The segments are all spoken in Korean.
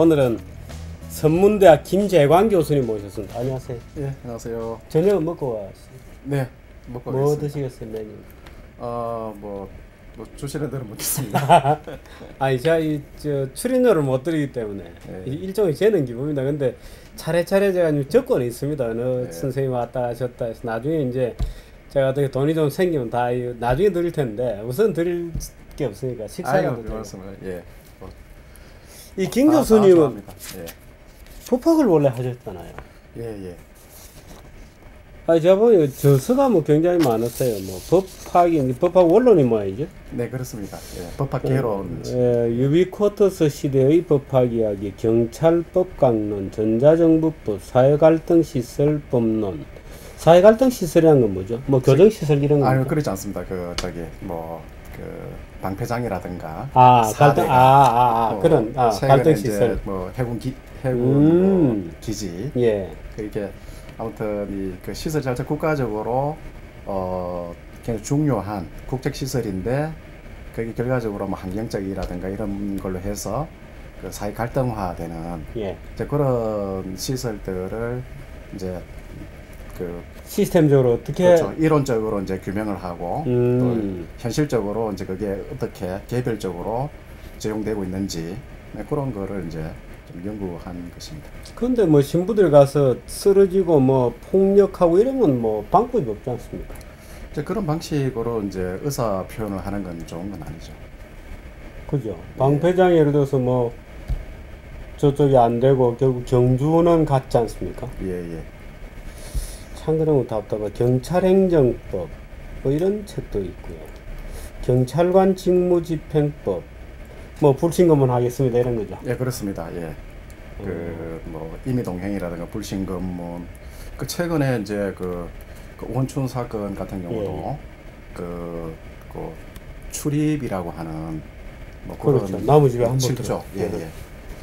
오늘은 선문대학 김재관 교수님 모셨습니다. 안녕하세요. 예, 안녕하세요. 저녁은 먹고 왔어요. 네, 먹고 뭐 가겠습니다. 드시겠어요, 메뉴? 뭐 주시는 대로 먹겠습니다. 아니, 제가 출연료를 못 드리기 때문에 네. 일종의 재능 기부입니다. 근데 차례차례 제가 조건이 있습니다. 어느 네. 선생님 왔다 가셨다 해서 나중에 이제 제가 어떻게 돈이 좀 생기면 다 나중에 드릴 텐데 우선 드릴 게 없으니까 식사라도 그 말씀을 예. 이 김 교수님은 예. 법학을 원래 하셨잖아요. 예, 예. 제가 보니 저서가 뭐 굉장히 많았어요. 뭐 법학 원론이 뭐이죠? 네, 그렇습니다. 예, 법학 개론. 유비쿼터스 시대의 법학 이야기, 경찰법 강론, 전자정부법, 사회갈등시설법론. 사회갈등시설이란 건 뭐죠? 뭐 교정시설 이런 거? 아니요, 그렇지 않습니다. 방패장이라든가. 갈등, 그런, 갈등시설. 뭐 해군 기지. 예. 이게 아무튼 그 시설 자체 국가적으로 굉장히 중요한 국책 시설인데 그게 결과적으로 뭐 환경적이라든가 이런 걸로 해서 그 사회 갈등화되는 예. 이제 그런 시설들을 이제 그 시스템적으로 어떻게 그렇죠. 이론적으로 이제 규명을 하고 또 현실적으로 이제 그게 어떻게 개별적으로 적용되고 있는지 그런 거를 이제 좀 연구한 것입니다. 근데 뭐 신부들 가서 쓰러지고 뭐 폭력하고 이러면 뭐 방법이 없지 않습니까? 이제 그런 방식으로 이제 의사 표현을 하는 건 좋은 건 아니죠. 그죠. 방패장이 예를 들어서 뭐 저쪽이 안 되고 결국 경주는 같지 않습니까? 예, 예. 참 그런 거 답답해. 경찰행정법 뭐 이런 책도 있고요. 경찰관 직무집행법 뭐 불신검문 하겠습니다 이런 거죠. 예, 그렇습니다. 예. 뭐 임의동행이라든가 불신검문 그 최근에 이제 그 오원춘 사건 같은 경우도 그 출입이라고 하는 뭐 그런 그렇죠. 나무집에 한번 그렇죠. 예, 예.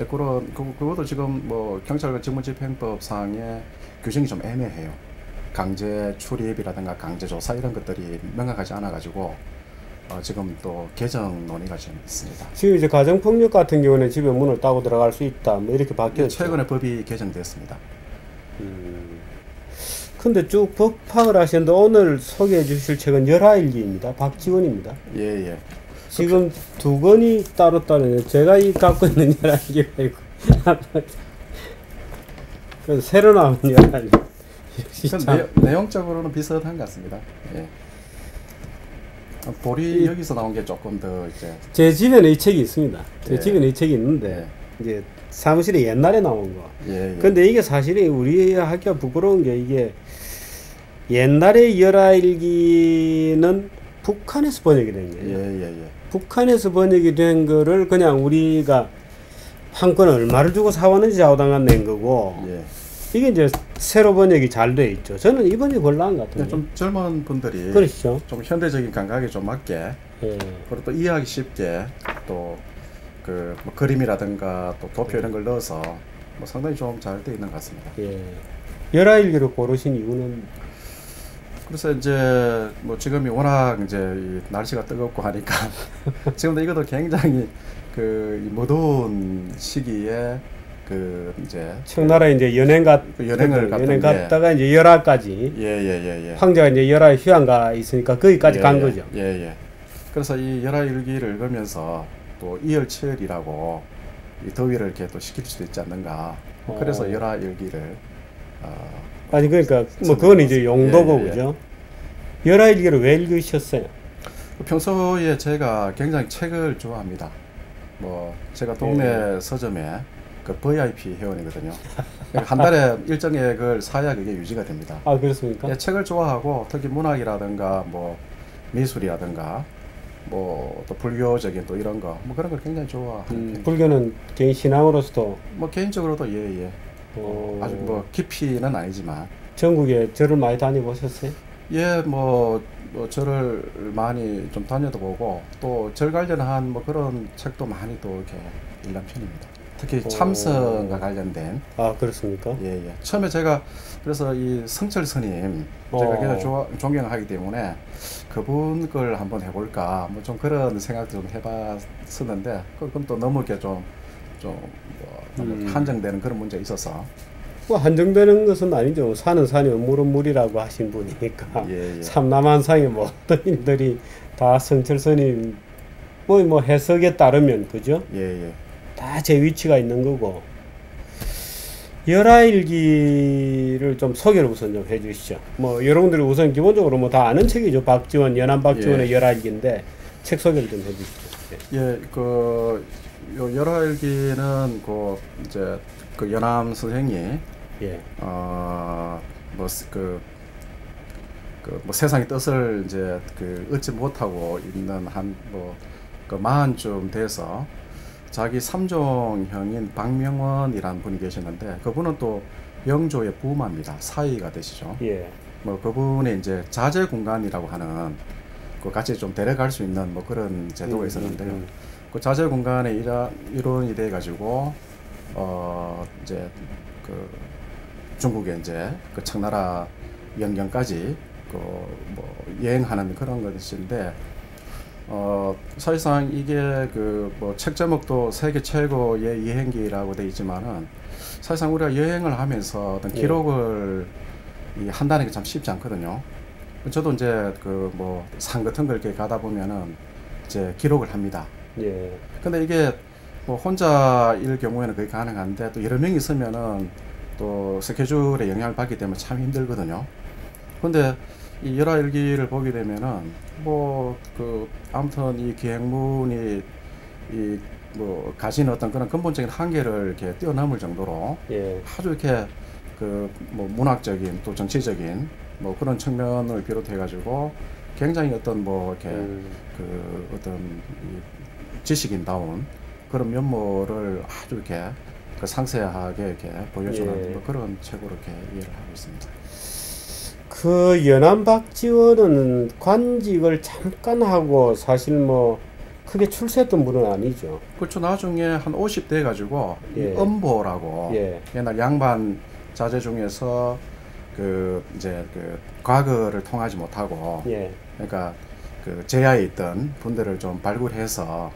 그것도 지금 뭐 경찰관 직무집행법상의 규정이 좀 애매해요. 강제 출입이라든가 강제 조사 이런 것들이 명확하지 않아 가지고 지금 또 개정 논의가 좀 있습니다. 지금 이제 가정폭력 같은 경우는 집에 문을 따고 들어갈 수 있다 뭐 이렇게 바뀌었죠. 최근에 법이 개정됐습니다. 근데 쭉 법학을 하셨는데 오늘 소개해 주실 책은 열하일기입니다. 박지원입니다. 예, 예. 지금 두 권이 따로따로 제가 갖고 있는 열하일기가 있고 그래서 새로 나온 열하일기. 내용적으로는 비슷한 것 같습니다. 예. 볼이 여기서 나온 게 조금 더 이제 제 집에는 이 책이 있습니다. 제 예. 집에는 이 책이 있는데 이제 사무실에 옛날에 나온 거. 예, 예. 근데 이게 사실이 우리 하기가 부끄러운 게 이게 옛날에 열하일기는 북한에서 번역이 된 거예요. 예, 예, 예. 북한에서 번역이 된 거를 그냥 우리가 한 권 얼마를 주고 사왔는지 좌우당한 낸 거고. 예. 이게 이제 새로 번역이 잘 돼 있죠. 저는 이번이 걸 나은 것 같은데. 좀 젊은 분들이 그렇죠. 좀 현대적인 감각에 좀 맞게 예. 그리고 또 이해하기 쉽게 또 그 뭐 그림이라든가 또 도표 이런 걸 넣어서 뭐 상당히 좀 잘 돼 있는 것 같습니다. 예. 열하일기를 고르신 이유는 그래서 이제 뭐 지금이 워낙 이제 이 날씨가 뜨겁고 하니까 지금도 이것도 굉장히 이 무더운 시기에 이제 청나라에 이제 연행 여행을 갔다가 이제 열하까지 예. 황제가 이제 열하에 휴양가 있으니까 거기까지 간 거죠. 예. 그래서 이 열하일기를 읽으면서 또 이열치열이라고 이 더위를 이렇게 또 식힐 수도 있지 않는가. 그래서 열하일기를 아니 그러니까 뭐 그건 이제 용도고 그죠. 열하일기를 왜 읽으셨어요? 평소에 제가 굉장히 책을 좋아합니다. 뭐 제가 동네 서점에 그 VIP 회원이거든요. 한 달에 일정액을 사야 그게 유지가 됩니다. 아 그렇습니까? 예, 책을 좋아하고 특히 문학이라든가 뭐 미술이라든가 뭐 또 불교적인 또 이런 거 뭐 그런 걸 굉장히 좋아합니다. 불교는 개인 신앙으로서도 뭐 개인적으로도 예. 아주 뭐 깊이는 아니지만 전국에 절을 많이 다녀보셨어요? 예, 뭐 절을 많이 좀 다녀도 보고 또 절 관련한 뭐 그런 책도 많이 또 이렇게 읽는 편입니다. 특히 참선과 관련된. 아 그렇습니까? 예. 처음에 제가 그래서 이 성철 스님 제가 굉장히 존경하기 때문에 그분 걸 한번 해볼까 뭐 좀 그런 생각도 좀 해봤었는데 그건 또 너무 이렇게 좀 너무 한정되는 그런 문제가 있어서. 뭐 한정되는 것은 아니죠. 산은 산이요, 물은 물이라고 하신 분이니까. 예. 삼남한상의 모든 일들이 다 성철스님 뭐 해석에 따르면 그죠? 예. 다 제 위치가 있는 거고. 열하일기를 좀 소개를 우선 좀 해주시죠. 뭐 여러분들이 우선 기본적으로 뭐 다 아는 책이죠. 박지원, 연암 박지원의 열하일기인데 책 소개를 좀 해주시죠. 예, 그 요 열하일기는 그 이제 그 연암 선생이 예. 뭐 세상의 뜻을 이제 그 얻지 못하고 있는 그 마흔쯤 돼서 자기 삼종형인 박명원이라는 분이 계시는데 그분은 또 영조의 부마입니다. 사위가 되시죠. 예. 뭐 그분의 이제 자제 공간이라고 하는 그 같이 좀 데려갈 수 있는 뭐 그런 제도가 있었는데요. 그 자제 공간의 일원이 돼 가지고 이제 그 중국에 이제 그 청나라 영경까지 그 뭐 여행하는 그런 것인데 사실상 이게 그 뭐 책 제목도 세계 최고의 여행기라고 돼 있지만은 사실상 우리가 여행을 하면서 어떤 기록을 한다는 게 참 쉽지 않거든요. 저도 이제 그 뭐 산 같은 걸 이렇게 가다 보면은 이제 기록을 합니다. 예. 근데 이게 뭐 혼자일 경우에는 그게 가능한데 또 여러 명이 있으면은 또 스케줄에 영향을 받기 때문에 참 힘들거든요. 근데 이 열하일기를 보게 되면은 뭐 그 아무튼 이 기행문이 이 뭐 가진 어떤 그런 근본적인 한계를 이렇게 뛰어넘을 정도로 예. 아주 이렇게 그 뭐 문학적인 또 정치적인 뭐 그런 측면을 비롯해 가지고 굉장히 어떤 뭐 이렇게 그 어떤 이 지식인다운 그런 면모를 아주 이렇게 그 상세하게 이렇게 보여주는 뭐 그런 책으로 이렇게 이해를 하고 있습니다. 그 연암 박지원은 관직을 잠깐 하고 사실 뭐 크게 출세했던 분은 아니죠. 그렇죠. 나중에 한 50대 가지고 이 예. 엄보라고 옛날 양반 자제 중에서 그 이제 그 과거를 통하지 못하고 그러니까 그 제야에 있던 분들을 좀 발굴해서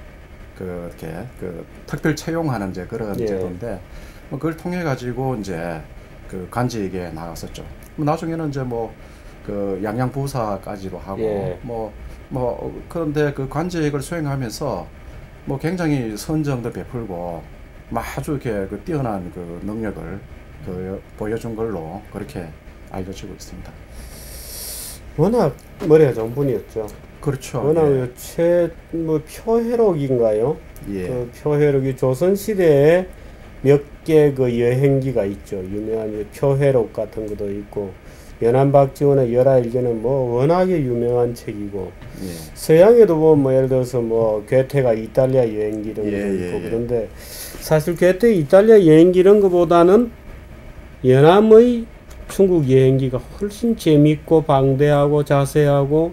그 이렇게 그 특별 채용하는 이제 그런 제도인데 뭐 그걸 통해 가지고 이제 그 관직에 나갔었죠. 나중에는 이제 뭐 그 양양부사까지도 하고 뭐 그런데 그 관직을 수행하면서 뭐 굉장히 선정도 베풀고 아주 이렇게 그 뛰어난 그 능력을 그 보여준 걸로 그렇게 알려지고 있습니다. 워낙 머리가 좋은 분이었죠. 그렇죠. 워낙 뭐 표해록인가요? 그 표해록이 조선 시대에 몇 개 그 여행기가 있죠. 유명한 표해록 같은 것도 있고 연암 박지원의 열하일기는 뭐 워낙에 유명한 책이고 서양에도 뭐 예를 들어서 뭐 괴테가 이탈리아 여행기 이런 것도 있고 그런데 사실 괴테 이탈리아 여행기 이런 것보다는 연암의 중국 여행기가 훨씬 재밌고 방대하고 자세하고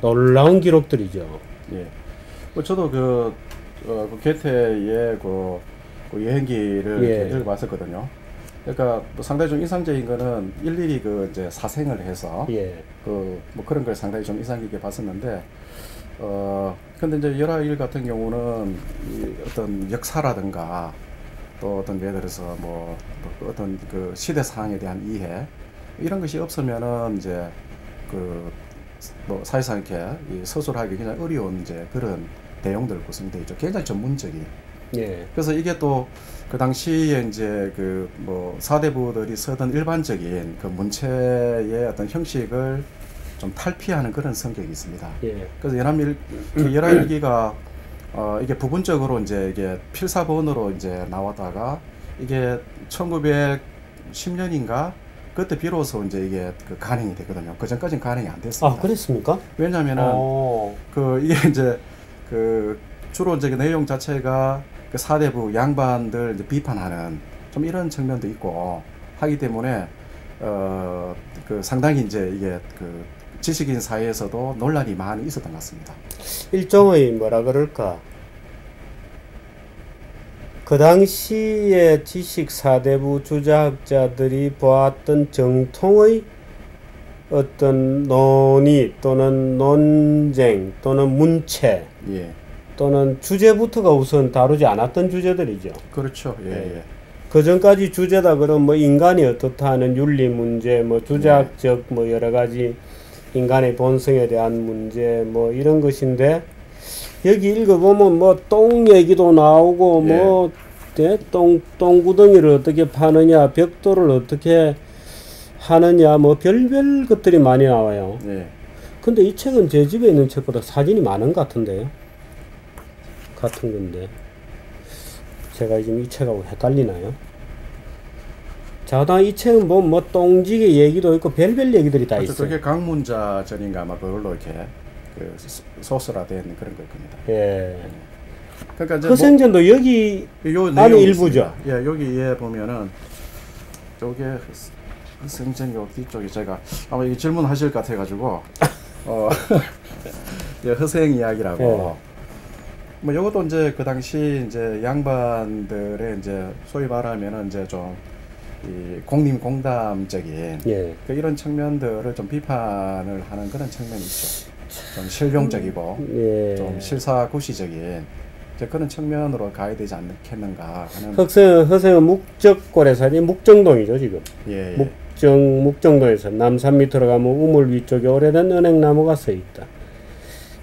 놀라운 기록들이죠. 뭐 저도 그 괴테의 그 여행기를 읽어봤었거든요. 그러니까 뭐 상당히 좀 인상적인 거는 일일이 그 이제 사생을 해서 그 뭐 그런 걸 상당히 좀 인상 깊게 봤었는데 근데 이제 열하일 같은 경우는 이 어떤 역사라든가 또 어떤 예를 들어서 뭐 어떤 그 시대 상황에 대한 이해 이런 것이 없으면은 이제 그 뭐 사실상 이렇게 이 서술하기 굉장히 어려운 이제 그런 내용들 구성되어 있죠. 굉장히 전문적인. 그래서 이게 또 그 당시에 이제 그 뭐 사대부들이 쓰던 일반적인 그 문체의 어떤 형식을 좀 탈피하는 그런 성격이 있습니다. 그래서 열하일기가 이게 부분적으로 이제 이게 필사본으로 이제 나왔다가 이게 1910년인가 그때 비로소 이제 이게 그 간행이 됐거든요. 그 전까지는 간행이 안 됐습니다. 아, 그랬습니까? 왜냐면은 그 이게 이제 그 주로 이제 그 내용 자체가 그 사대부 양반들 이제 비판하는 좀 이런 측면도 있고 하기 때문에 그 상당히 이제 이게 그 지식인 사이에서도 논란이 많이 있었던 것 같습니다. 일종의 뭐라 그럴까? 그 당시에 지식 사대부 주자학자들이 보았던 정통의 어떤 논의 또는 논쟁 또는 문체 또는 주제부터가 우선 다루지 않았던 주제들이죠. 그렇죠. 예, 예. 그 전까지 주제다 그러면 뭐 인간이 어떻다 하는 윤리 문제, 뭐 주작적 뭐 여러 가지 인간의 본성에 대한 문제 뭐 이런 것인데 여기 읽어보면 뭐 똥 얘기도 나오고 뭐 똥구덩이를 어떻게 파느냐, 벽돌을 어떻게 하느냐, 뭐 별별 것들이 많이 나와요. 근데 이 책은 제 집에 있는 책보다 사진이 많은 것 같은데요. 같은 건데 제가 지금 이 책하고 헷갈리나요? 자당 이 책은 뭐 똥지게 얘기도 있고 별별 얘기들이 다 있어요. 그게 강문자전인가 아마 그걸로 이렇게 그 소스화된 그런 걸 겁니다. 예. 그러니까 이제 허생전도 여기 안에 일부죠. 예, 여기에 보면은 저게 허생전 요 뒤쪽에 제가 아마 이 질문하실 것 같아가지고 허생 이야기라고. 뭐 이것도 이제 그 당시 이제 양반들의 이제 소위 말하면은 이제 좀 이 공림공담적인 그 이런 측면들을 좀 비판을 하는 그런 측면이 있죠. 좀 실용적이고 좀 실사구시적인 이제 그런 측면으로 가야 되지 않겠는가 하는. 허생은 묵적고래산이 묵정동이죠 지금. 묵정동에서 남산 밑으로 가면 우물 위쪽에 오래된 은행나무가 서 있다.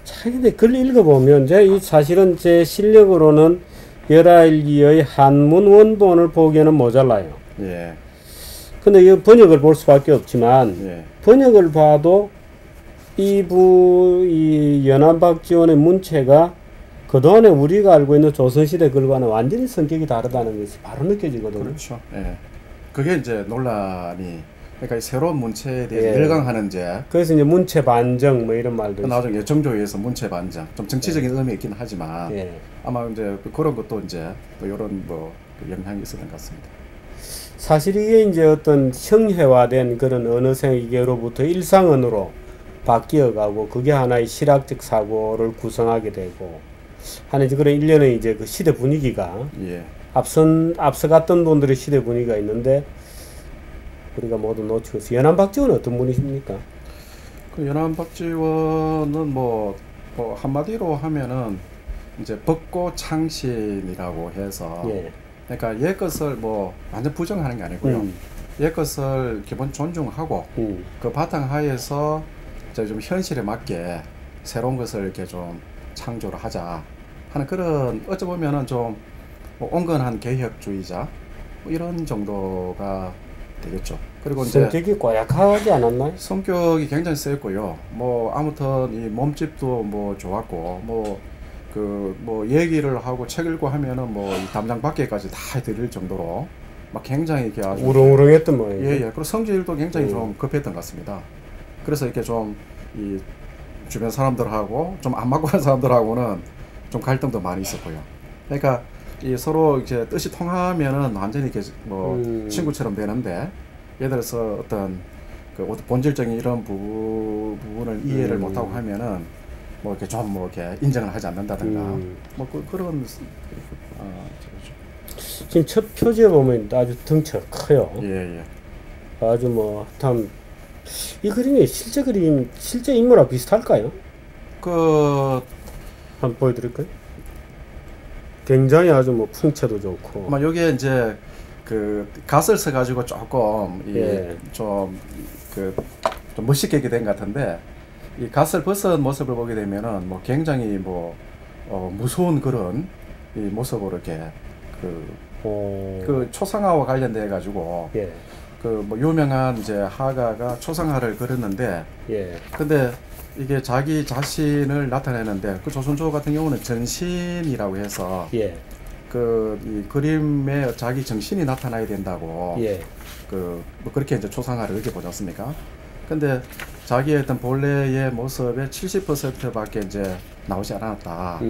자, 근데 글 읽어보면 사실은 제 실력으로는 열하일기의 한문 원본을 보기에는 모자라요. 근데 이 번역을 볼 수밖에 없지만 번역을 봐도 이 연안박지원의 문체가 그동안에 우리가 알고 있는 조선시대 글과는 완전히 성격이 다르다는 것이 바로 느껴지거든요. 그렇죠. 그게 이제 논란이, 그러니까 새로운 문체에 대해서 열강하는 이제. 그래서 이제 문체 반정 뭐 이런 말도 나중에 정조에서 문체 반정, 좀 정치적인 의미 있긴 하지만 아마 이제 그런 것도 이제 또 이런 뭐 영향이 있었던 것 같습니다. 사실 이게 이제 어떤 형해화된 그런 언어생에게로부터 일상언어로 바뀌어가고 그게 하나의 실학적 사고를 구성하게 되고 하는 그런 일련의 이제 그 시대 분위기가 앞서갔던 분들의 시대 분위기가 있는데 우리가 모두 놓치고 있어요. 연안박지원은 어떤 분이십니까? 그 연안박지원은 뭐 한마디로 하면은 이제 벚꽃창신이라고 해서 그러니까 옛것을 뭐 완전 부정하는 게 아니고요. 옛것을 기본 존중하고 그 바탕하에서 이제 좀 현실에 맞게 새로운 것을 이렇게 좀 창조를 하자 하는 그런 어찌 보면은 좀 뭐 온건한 개혁주의자 뭐 이런 정도가 되겠죠. 그리고 이제 성격이 고약하지 않았나요? 성격이 굉장히 셌고요. 뭐 아무튼 이 몸집도 뭐 좋았고 뭐 얘기를 하고 책 읽고 하면은 뭐 이 담장 밖에까지 다 들릴 정도로 막 굉장히 이렇게 아주 우렁우렁했던 모양이죠. 그리고 성질도 굉장히 좀 급했던 것 같습니다. 그래서 이렇게 좀 이 주변 사람들하고 좀 안 맞고 하는 사람들하고는 좀 갈등도 많이 있었고요. 그러니까 이 서로 이제 뜻이 통하면은 완전히 이렇게 뭐 친구처럼 되는데 예를 들어서 어떤 그 본질적인 이런 부분을 이해를 못하고 하면은 뭐 이렇게 좀 뭐 이렇게 인정을 하지 않는다든가 뭐 그런 지금 첫 표지에 보면 아주 덩치가 커요. 아주 뭐 참 이 그림이 실제 인물하고 비슷할까요? 한번 보여드릴까요? 굉장히 아주 뭐 풍채도 좋고. 아마 여기에 이제 그 갓을 써가지고 조금 좀 멋있게 된 것 같은데 이 갓을 벗은 모습을 보게 되면은 뭐 굉장히 뭐 무서운 그런 이 모습으로 이렇게 그 초상화와 관련돼 가지고 그 뭐 유명한 이제 화가가 초상화를 그렸는데 근데 이게 자기 자신을 나타내는데 그 조선조 같은 경우는 전신이라고 해서 그 이 그림에 자기 정신이 나타나야 된다고 뭐 그렇게 이제 초상화를 이렇게 보지 않습니까? 근데 자기의 어떤 본래의 모습의 70%밖에 이제 나오지 않았다.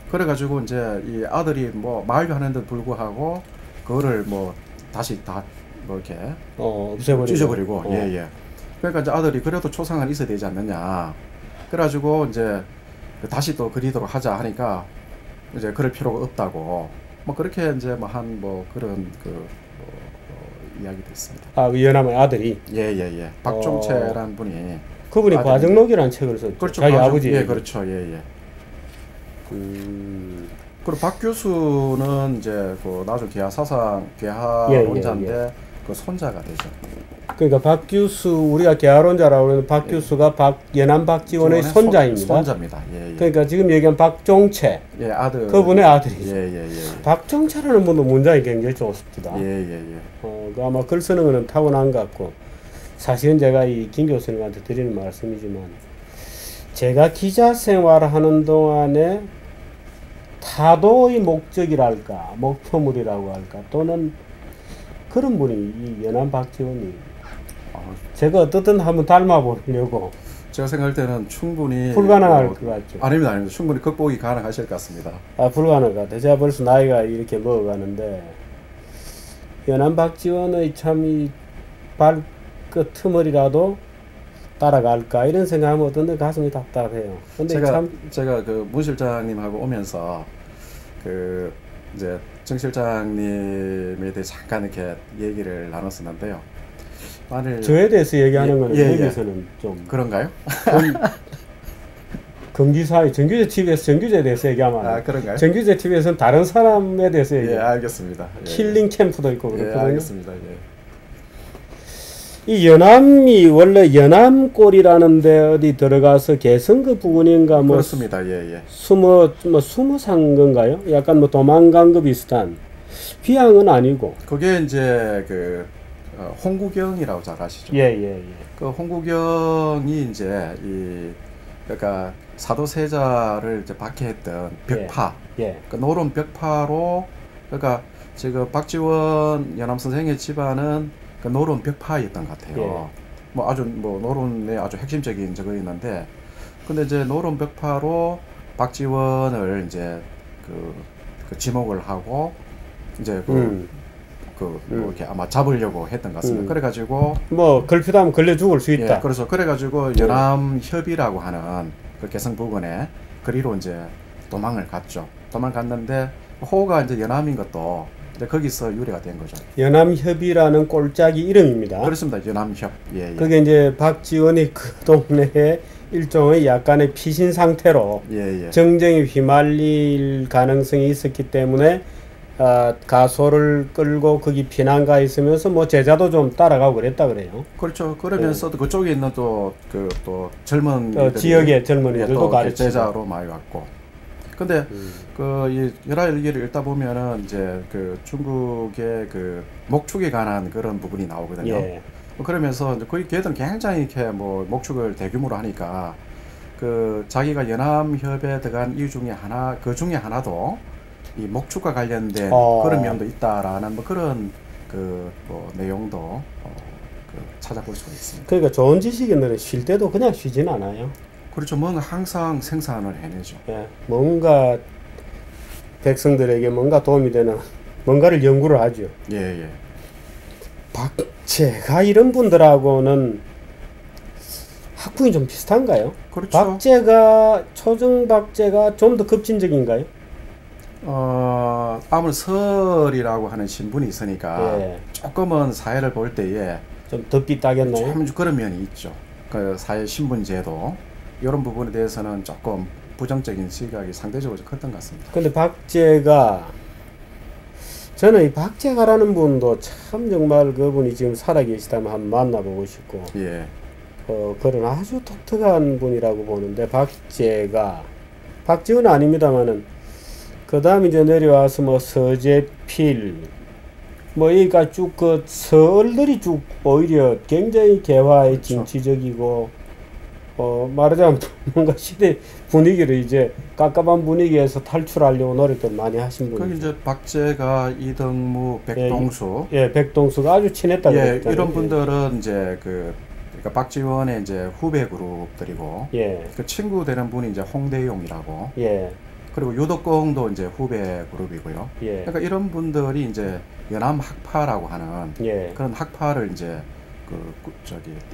그래가지고 이제 이 아들이 뭐 말도 하는데 불구하고 그거를 뭐 다시 다 뭐 이렇게 찢어버리고 그러니까 이제 아들이 그래도 초상화는 있어야 되지 않느냐. 그래가지고 이제 다시 또 그리도록 하자 하니까 이제 그럴 필요가 없다고 뭐 그렇게 이제 뭐 한 뭐 그런 이야기도 있습니다. 연암의 아들이 박종채라는 분이 그분이 과정록이라는 책을 썼죠. 그렇죠. 자기 아버지. 그렇죠. 그리고 박 교수는 이제 그 나중 개화 사상 개화론자인데 그 손자가 되죠. 그러니까 박 교수 우리가 개화론자라고 하는 박 교수가 연암 박지원의 손자입니다. 손자입니다. 그러니까 지금 얘기한 박종채 아들 그분의 아들이죠. 박종채라는 분도 문장이 굉장히 좋습니다. 그 아마 글 쓰는 거는 타고난 것 같고 사실은 제가 이 김 교수님한테 드리는 말씀이지만 제가 기자 생활하는 동안에 타도의 목적이랄까 목표물이라고 할까 또는 그런 분이 이 연암 박지원이 제가 어떻든 한번 닮아보려고 제가 생각할 때는 충분히 불가능할 것 같죠. 아닙니다. 충분히 극복이 가능하실 것 같습니다. 불가능할 것 같아요. 제가 벌써 나이가 이렇게 먹어가는데 연암 박지원의 참 이 발끝 틈을이라도 따라갈까 이런 생각하면 어떤데 가슴이 답답해요. 근데 제가 그 문 실장님하고 오면서 그 이제 정 실장님에 대해 잠깐 이렇게 얘기를 나눴었는데요. 저에 대해서 얘기하는 거는 여기서는 좀 그런가요? 경기사회 정규제 TV에서 정규제에 대해서 얘기하면 그런가요? 정규제 TV에서는 다른 사람에 대해서 얘기해요. 알겠습니다. 킬링 캠프도 있고 그렇거든요. 알겠습니다. 이 연암이 원래 연암골이라는데 어디 들어가서 개성그 부근인가 뭐 그렇습니다. 숨어 산 건가요? 약간 뭐 도망간 거 비슷한 귀향은 아니고 그게 이제 그 홍구경이라고 잘 아시죠? 그 홍구경이 이제 그러니까 사도세자를 이제 박해했던 벽파, 그 노론 벽파로 그러니까 지금 박지원 연암 선생의 집안은 그 노론 벽파였던 것 같아요. 뭐 아주 뭐 노론의 아주 핵심적인 저거 있는데, 근데 이제 노론 벽파로 박지원을 이제 그 지목을 하고 이제 뭐 이렇게 아마 잡으려고 했던 것 같습니다. 그래가지고 뭐 걸핏하면 걸려 죽을 수 있다. 그래서 그래가지고 연암협의라고 하는 그 개성 부근에 그리로 이제 도망을 갔죠. 도망갔는데 호가 이제 연암인 것도 이제 거기서 유래가 된 거죠. 연암협의라는 꼴짝이 이름입니다. 그렇습니다. 연암협. 그게 이제 박지원이 그 동네에 일종의 약간의 피신 상태로 정쟁이 휘말릴 가능성이 있었기 때문에 가소를 끌고 거기 피난가 있으면서 뭐 제자도 좀 따라가고 그랬다 그래요. 그렇죠. 그러면서도 그쪽에 있는 또 젊은 지역의 젊은이들도 가르치고 제자로 많이 왔고. 근데 이 열하일기를 읽다 보면은 이제 그 중국의 그 목축에 관한 그런 부분이 나오거든요. 그러면서 이제 거기 걔들은 굉장히 이렇게 뭐 목축을 대규모로 하니까 그 자기가 연암협에 들어간 이유 중에 하나, 그 중에 하나도 이 목축과 관련된 그런 면도 있다라는 뭐 그런 뭐 내용도 찾아볼 수가 있습니다. 그러니까 좋은 지식인들은 쉴 때도 그냥 쉬진 않아요. 그렇죠. 뭔가 항상 생산을 해내죠. 뭔가 백성들에게 뭔가 도움이 되는 뭔가를 연구를 하죠. 박제가 이런 분들하고는 학풍이 좀 비슷한가요? 그렇죠. 초정박제가 좀 더 급진적인가요? 아무래도 설이라고 하는 신분이 있으니까 조금은 사회를 볼 때에 좀 덥기 따겠나요? 좀 그런 면이 있죠. 그 사회 신분제도 이런 부분에 대해서는 조금 부정적인 시각이 상대적으로 컸던 것 같습니다. 근데 저는 이 박제가라는 분도 참 정말 그분이 지금 살아계시다면 한번 만나보고 싶고 그런 아주 독특한 분이라고 보는데 박지원은 아닙니다만은 그 다음 이제 내려와서 뭐 서재필 뭐 여기가 쭉 그 서얼들이 쭉 오히려 굉장히 개화의 진취적이고 말하자면 뭔가 시대 분위기를 이제 깝깝한 분위기에서 탈출하려고 노력들 많이 하신 분이죠. 거기 이제 박제가, 이등무, 백동수. 백동수가 아주 친했다고 그랬잖아요. 이런 분들은 이제 그러니까 박지원의 이제 후배 그룹들이고 그 친구 되는 분이 이제 홍대용이라고. 그리고 유덕공도 이제 후배 그룹이고요. 그러니까 이런 분들이 이제 연암 학파라고 하는 그런 학파를 이제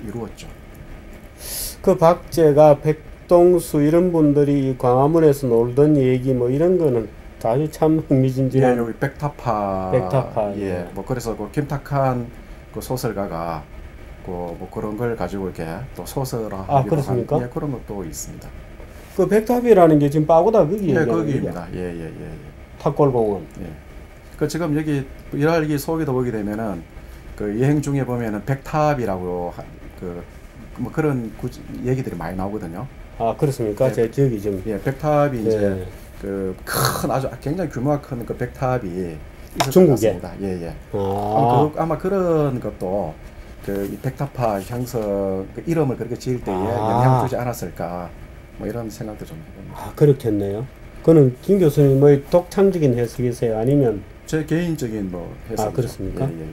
이루었죠. 그 박제가, 백동수 이런 분들이 광화문에서 놀던 얘기 뭐 이런 거는 아주 참 흥미진진한. 여기 백타파. 뭐 그래서 그 김탁한 그 소설가가 뭐 그런 걸 가지고 이렇게 또 소설화하기도 그렇습니까? 한 그런 것도 있습니다. 그 백탑이라는 게 지금 빠고다 거기 예, 거기입니다. 예. 탑골공원. 예. 그 지금 여기 일할기 소개도 보게 되면은 그 여행 중에 보면은 백탑이라고 뭐 그런 얘기들이 많이 나오거든요. 아 그렇습니까? 예, 제 기억이 좀. 예, 백탑이 이제 네. 그 큰 아주 굉장히 규모가 큰 그 백탑이 중국에. 예. 아, 아마 그런 것도 그 백탑화 형성 그 이름을 그렇게 지을 때에 아. 영향을 주지 않았을까 뭐 이런 생각도 좀 해봅니다. 아 그렇겠네요. 그는 김 교수님 뭐 독창적인 해석이세요? 아니면 제 개인적인 뭐 해석. 아 그렇습니까? 예.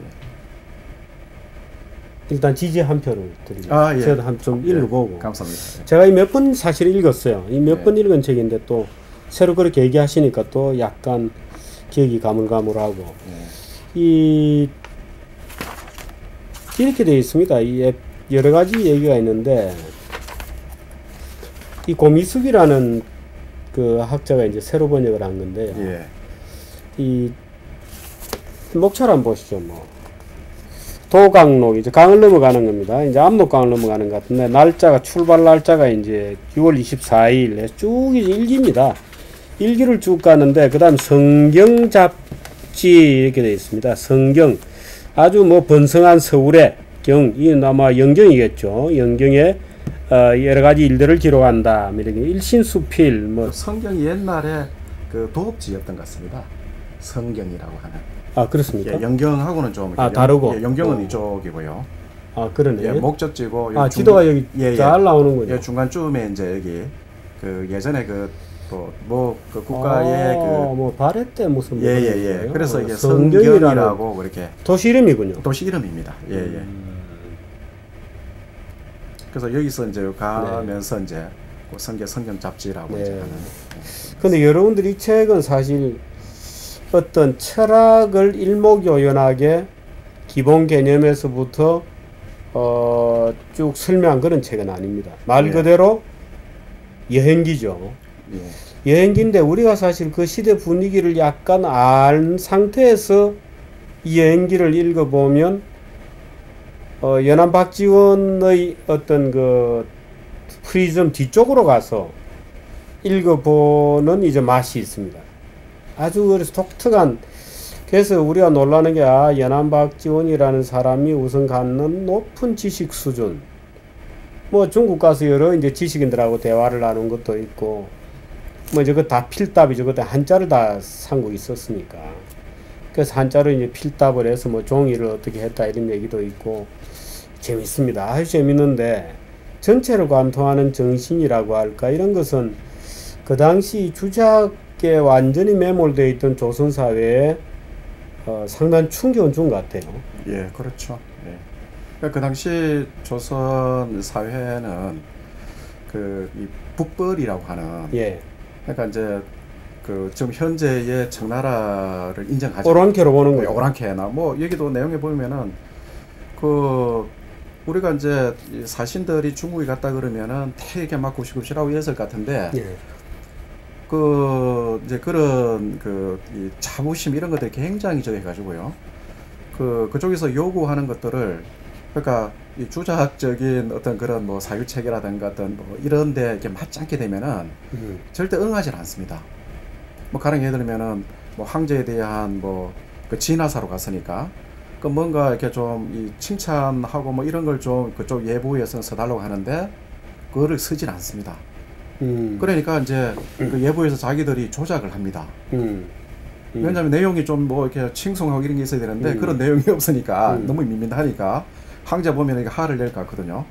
일단 지지 한 표를 드립니다. 예. 저도 한 좀 읽어보고. 감사합니다. 제가 이 몇 번 사실 읽었어요. 이 몇 번 네. 읽은 책인데 또 새로 그렇게 얘기하시니까 또 약간 기억이 가물가물하고 이렇게 되어 있습니다. 이 여러 가지 얘기가 있는데 이 고미숙이라는 그 학자가 이제 새로 번역을 한 건데요. 예. 이 목차를 한번 보시죠. 뭐 도강록 이제 강을 넘어가는 겁니다. 이제 압록강을 넘어가는 것 같은데 날짜가 출발 날짜가 이제 6월 24일 쭉 이제 일기입니다. 일기를 쭉 가는데 그다음 성경 잡지 이렇게 되어 있습니다. 성경 아주 뭐 번성한 서울의 경, 이 아마 영경이겠죠. 영경에 여러 가지 일들을 기록한다. 이렇게 일신수필 뭐 성경이 옛날에 그 도읍지였던 것 같습니다. 성경이라고 하는. 아 그렇습니까? 예, 영경하고는 좀 다르고. 예, 영경은 이쪽이고요. 아 그러네. 예, 목적지고 아 지도가 여기 예, 잘 나오는군요. 예, 중간쯤에 이제 여기 그 예전에 그 국가의 뭐 발해 때 무슨 뭐 예. 그래서 이게 성경이라는 성경이라고 그렇게 도시 이름이군요. 도시 이름입니다. 예. 그래서 여기서 이제 가면서 이제 그 성경 잡지라고 이제 하는. 근데 여러분들이 이 책은 사실 어떤 철학을 일목요연하게 기본 개념에서부터 쭉 설명한 그런 책은 아닙니다. 말 그대로 여행기죠. 여행기인데 우리가 사실 그 시대 분위기를 약간 알 상태에서 이 여행기를 읽어보면 연암 박지원의 어떤 그 프리즘 뒤쪽으로 가서 읽어보는 이제 맛이 있습니다. 아주 그래서 독특한. 그래서 우리가 놀라는 게 연암 박지원이라는 사람이 우선 갖는 높은 지식 수준. 뭐 중국 가서 여러 이제 지식인들하고 대화를 나눈 것도 있고 뭐 이제 그 다 필답이죠. 그때 한자를 다 삼고 있었으니까. 그래서 한자로 이제 필답을 해서 뭐 종이를 어떻게 했다 이런 얘기도 있고 재밌습니다. 아주 재밌는데 전체를 관통하는 정신이라고 할까 이런 것은 그 당시 주작에 완전히 매몰되어 있던 조선 사회에 상당한 충격을 준 것 같아요. 예, 그렇죠. 예. 그 당시 조선 사회는 이 북벌이라고 하는 그러니까 이제 그 지금 현재의 청나라를 인정하지 오랑캐로 보는 거예요. 오랑캐나 뭐 여기도 내용에 보면은 그 우리가 이제 사신들이 중국에 갔다 그러면은 되게 막 굽시굽시라고 했을 것 같은데 그 이제 그런 이 자부심 이런 것들이 굉장히 저기 해가지고요. 그쪽에서 요구하는 것들을 그러니까 이 주작적인 어떤 그런 뭐 사유체계라든가 어떤 뭐 이런데 이렇게 맞지 않게 되면은 절대 응하지 않습니다. 뭐 가령 예를 들면은 뭐 황제에 대한 뭐 그 진화사로 갔으니까 그 뭔가 이렇게 좀 이 칭찬하고 뭐 이런 걸 좀 그쪽 예보에서 써달라고 하는데 그거를 쓰진 않습니다. 그러니까 이제 그 예보에서 자기들이 조작을 합니다. 왜냐하면 내용이 좀 뭐 이렇게 칭송하고 이런 게 있어야 되는데 그런 내용이 없으니까 너무 밋밋하니까 황제 보면 이게 화를 낼 것 같거든요.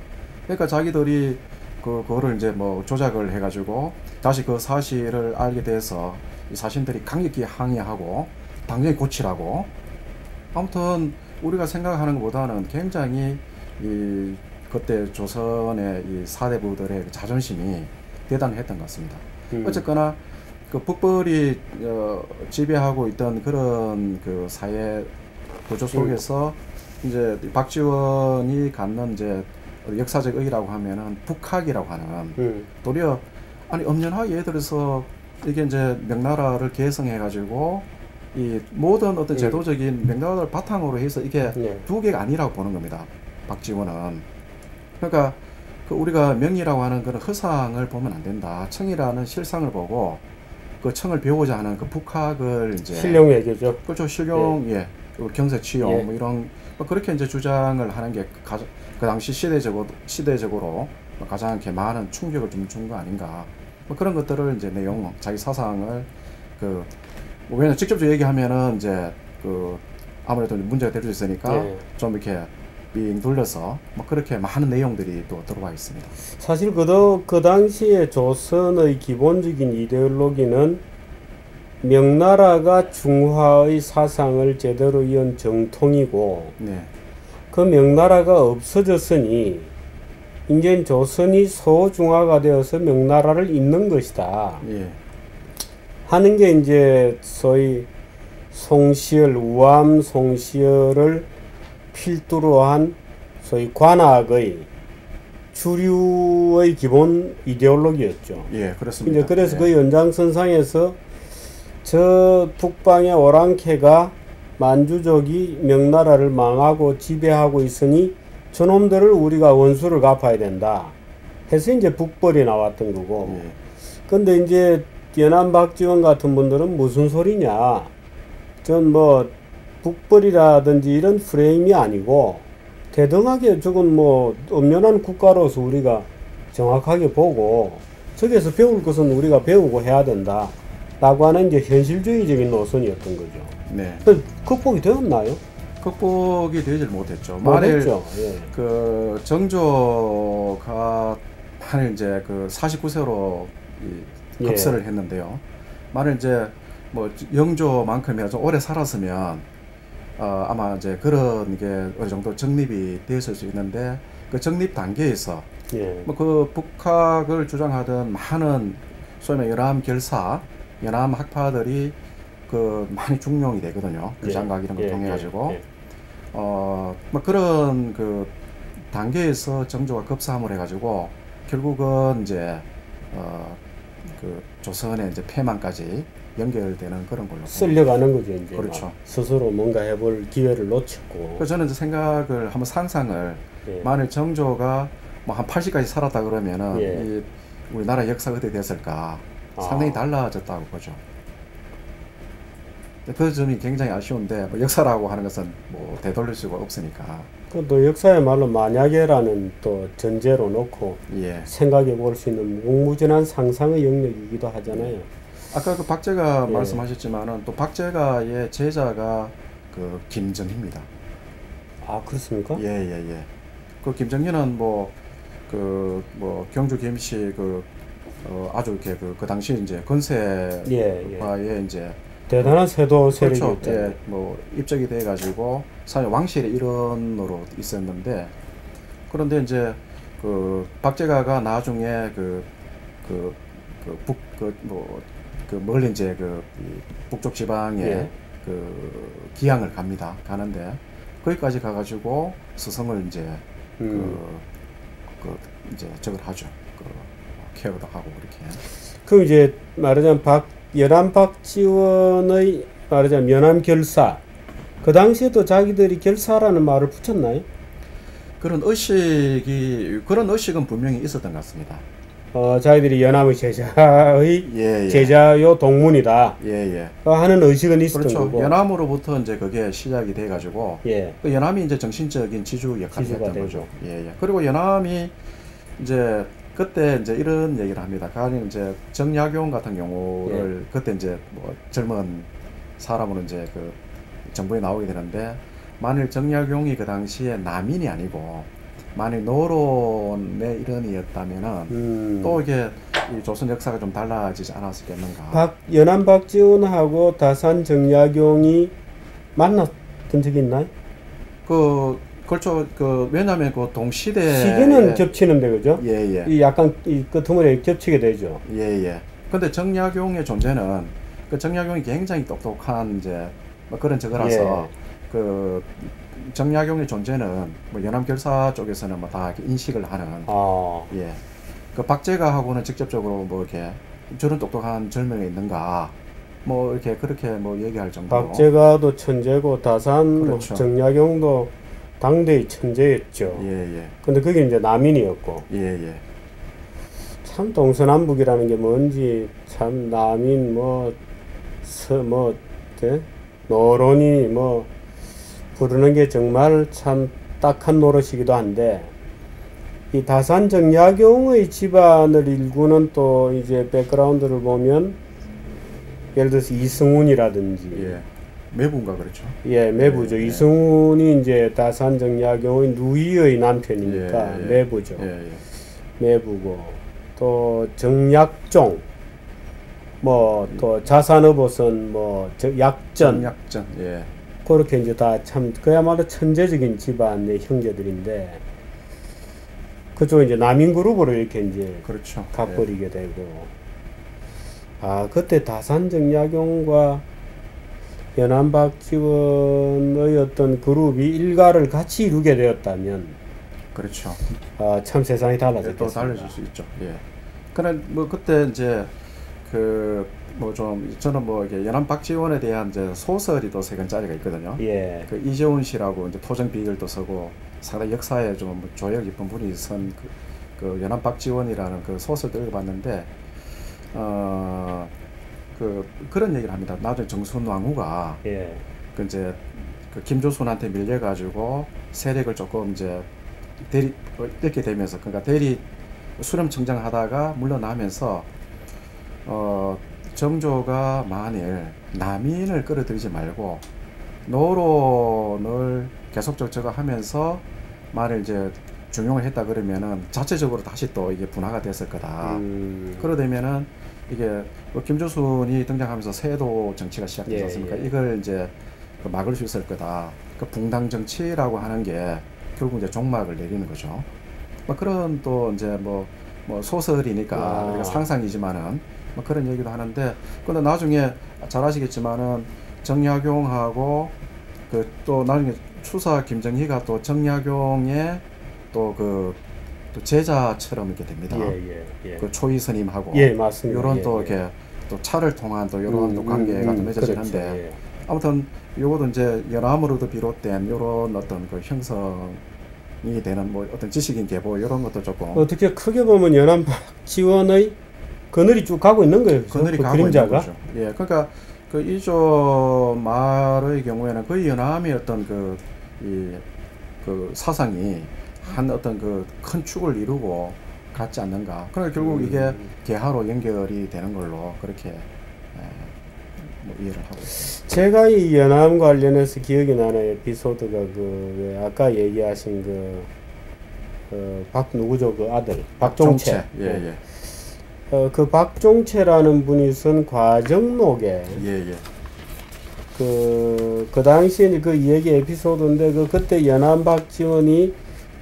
그러니까 자기들이 그거를 이제 뭐 조작을 해가지고 다시 그 사실을 알게 돼서 이 사신들이 강력히 항의하고 당장에 고치라고. 아무튼 우리가 생각하는 것보다는 굉장히 그때 조선의 이 사대부들의 자존심이 대단했던 것 같습니다. 어쨌거나 그 북벌이 지배하고 있던 그런 그 사회 구조 속에서 이제 박지원이 갖는 이제 역사적 의의라고 하면은 북학이라고 하는 도리어 아니 엄연하게 예를 들어서 이게 이제 명나라를 개성해가지고 이 모든 어떤 제도적인 명나라를 바탕으로 해서 이게 두 개가 아니라고 보는 겁니다. 박지원은. 그러니까 그 우리가 명의라고 하는 그런 허상을 보면 안 된다. 청이라는 실상을 보고 그 청을 배우고자 하는 그 북학을 이제 실용 외교죠. 그렇죠. 실용 예. 경제 취용 예. 뭐 이런 뭐 그렇게 이제 주장을 하는 게 그 당시 시대적으로 가장 이렇게 많은 충격을 좀 준 거 아닌가. 뭐 그런 것들을 이제 내용 자기 사상을 그 왜냐면 직접적으로 얘기하면은 이제 그 아무래도 문제가 될 수 있으니까 예. 좀 이렇게 빙 돌려서 뭐 그렇게 많은 내용들이 또 들어와 있습니다. 사실 그 당시에 조선의 기본적인 이데올로기는 명나라가 중화의 사상을 제대로 이은 정통이고 네. 그 명나라가 없어졌으니 이제 조선이 소중화가 되어서 명나라를 잇는 것이다 예. 하는 게 이제 소위 송시열, 우암 송시열을 필두로 한 소위 관학의 주류의 기본 이데올로기였죠. 예, 그렇습니다. 이제 그래서 예. 그 연장선상에서 저 북방의 오랑캐가 만주족이 명나라를 망하고 지배하고 있으니 저놈들을 우리가 원수를 갚아야 된다 해서 이제 북벌이 나왔던 거고. 예. 근데 이제 연안 박지원 같은 분들은 무슨 소리냐, 전 뭐 북벌이라든지 이런 프레임이 아니고 대등하게 저건 뭐 엄연한 국가로서 우리가 정확하게 보고 저기에서 배울 것은 우리가 배우고 해야 된다 라고 하는 이제 현실주의적인 노선이었던 거죠. 네. 극복이 되었나요? 극복이 되질 못했죠. 못했죠. 예. 그 정조가 만일 이제 그 49세로 급서를 했는데요. 만일 이제 뭐 영조만큼이라도 오래 살았으면 아마 이제 그런 게 어느 정도 정립이 되었을 수 있는데 그 정립 단계에서 뭐 그 북학을 주장하던 많은 소위 말해 연암 결사, 연암 학파들이 그 많이 중용이 되거든요. 그 장각 이런 걸 통해 가지고 뭐 그런 그 단계에서 정조가 급사함을 해가지고 결국은 이제 그 조선의 이제 폐망까지 연결되는 그런 걸로 쓸려가는 거죠. 이제 그렇죠. 스스로 뭔가 해볼 기회를 놓쳤고. 그래서 저는 이제 생각을 한번 상상을 만일 정조가 뭐 한 80까지 살았다 그러면은 이 우리나라 역사가 어떻게 됐을까 상당히 달라졌다고 보죠. 그 점이 굉장히 아쉬운데 뭐 역사라고 하는 것은 뭐 되돌릴 수가 없으니까. 또 역사야말로 만약에라는 또 전제로 놓고 생각해 볼 수 있는 무궁무진한 상상의 영역이기도 하잖아요. 아까 그 박제가 말씀하셨지만은 또 박제가의 제자가 그 김정희입니다. 아, 그렇습니까? 예. 그 김정희는 뭐 경주 김씨 아주 이렇게 그 당시 이제 건세파의 이제 대단한 세도 세력이었죠. 그렇죠. 뭐 입적이 돼 가지고 사실 왕실의 일원으로 있었는데, 그런데 이제 그 박제가가 나중에 멀리 이제 북쪽 지방에 기양을 갑니다. 가는데 거기까지 가가지고 스승을 이제 이제 저걸 하죠. 케어도 하고 그렇게. 그럼 이제 말하자면 연암 박지원의 말하자면 연암 결사, 그 당시에도 자기들이 결사라는 말을 붙였나요? 그런 의식은 분명히 있었던 것 같습니다. 자기들이 연암의 제자의 제자요 동문이다. 하는 의식은 있었던 그렇죠. 거고. 연암으로부터 이제 그게 시작이 돼가지고 그 연암이 이제 정신적인 지주 역할을 했던 거죠. 그리고 연암이 이제 그때 이제 이런 얘기를 합니다. 가령 이제 정약용 같은 경우를 그때 이제 뭐 젊은 사람으로 이제 그 정부에 나오게 되는데, 만일 정약용이 그 당시에 남인이 아니고 만일 노론의 일원이었다면은 또 이게 이 조선 역사가 좀 달라지지 않았겠는가. 연암 박지원하고 다산 정약용이 만났던 적이 있나요? 그렇죠. 왜냐하면 그 동시대 시기는 겹치는데 그죠? 이 약간 이 끄트머리에 겹치게 되죠. 근데 정약용의 존재는 정약용이 굉장히 똑똑한 이제 뭐 그런 저거라서 그 정약용의 존재는 뭐 연암결사 쪽에서는 뭐 다 인식을 하는. 그 박제가하고는 직접적으로 뭐 이렇게 저런 똑똑한 젊은이가 있는가 뭐 이렇게 그렇게 뭐 얘기할 정도로. 박제가도 천재고 다산 그렇죠. 정약용도 당대의 천재였죠. 예, 예. 근데 그게 이제 남인이었고. 예, 예. 참 동서남북이라는 게 뭔지 참 남인 노론이 뭐 부르는 게 정말 참 딱한 노릇이기도 한데 이 다산정약용의 집안을 일구는 또 이제 백그라운드를 보면 예를 들어서 이승훈이라든지 예. 매부인가 그렇죠? 예, 매부죠. 예, 이승훈이 이제 다산정약용의 누이의 남편이니까 예, 예. 매부죠. 예, 예. 매부고 또 정약종 또 자산어봇은 약전 약전 예. 그렇게 이제 다 참 그야말로 천재적인 집안의 형제들인데 그쪽 이제 남인그룹으로 이렇게 이제 그렇죠. 가버리게 되고 그때 다산정약용과 연안박지원의 어떤 그룹이 일가를 같이 이루게 되었다면 그렇죠. 참 세상이 달라졌겠습니다. 또 달라질 수 있죠. 예. 그래 뭐 그때 이제 저는 이게 연안박지원에 대한 이제 소설이 또 3권짜리가 있거든요. 예. 그 이재훈 씨라고 이제 토정 비결도 쓰고 상당히 역사에 좀 조예가 깊은 분이 쓴 그 연안박지원이라는 그 소설도 읽어봤는데 그런 얘기를 합니다. 나중에 정순왕후가 예. 이제 김조순한테 밀려가지고 세력을 조금 이제 잃게 되면서 그러니까 대리 수렴청정하다가 물러나면서 정조가 만일 남인을 끌어들이지 말고 노론을 계속적으로 저거 하면서 만일 이제 중용을 했다 그러면은 자체적으로 다시 또 이게 분화가 됐을 거다. 그러되면은 이게 김조순이 등장하면서 세도 정치가 시작되지 않습니까? 이걸 이제 막을 수 있을 거다. 그 붕당 정치라고 하는 게 결국 이제 종막을 내리는 거죠. 그런 또 이제 소설이니까 그러니까 상상이지만은 그런 얘기도 하는데 근데 나중에 잘 아시겠지만은 정약용하고 또 나중에 추사 김정희가 또 정약용의 또 제자처럼 이렇게 됩니다. 예. 그 초이 스님하고 맞습니다. 이런 또 이렇게 또 차를 통한 또 이런 또 관계가 좀 맺어지는데 그렇죠. 예. 아무튼 요것도 이제 연암으로도 비롯된 이런 어떤 그 형성이 되는 어떤 지식인 계보 이런 것도 조금 어떻게 크게 보면 연안박지원의 그늘이 쭉 가고 있는 거예요. 그늘이 가고 그림자가. 있는 거죠. 예, 그러니까 그 이조 말의 경우에는 거의 연암의 어떤 그 사상이 한 어떤 그 큰 축을 이루고 갔지 않는가. 그러니까 결국 이게 계하로 연결이 되는 걸로 그렇게 이해를 하고 있습니다. 제가 이 연암 관련해서 기억이 나는 에피소드가 아까 얘기하신 누구죠? 그 아들 박종채. 예. 그 박종채라는 분이 쓴 과정록에 그 당시에 그 얘기 에피소드인데 그때 연안박지원이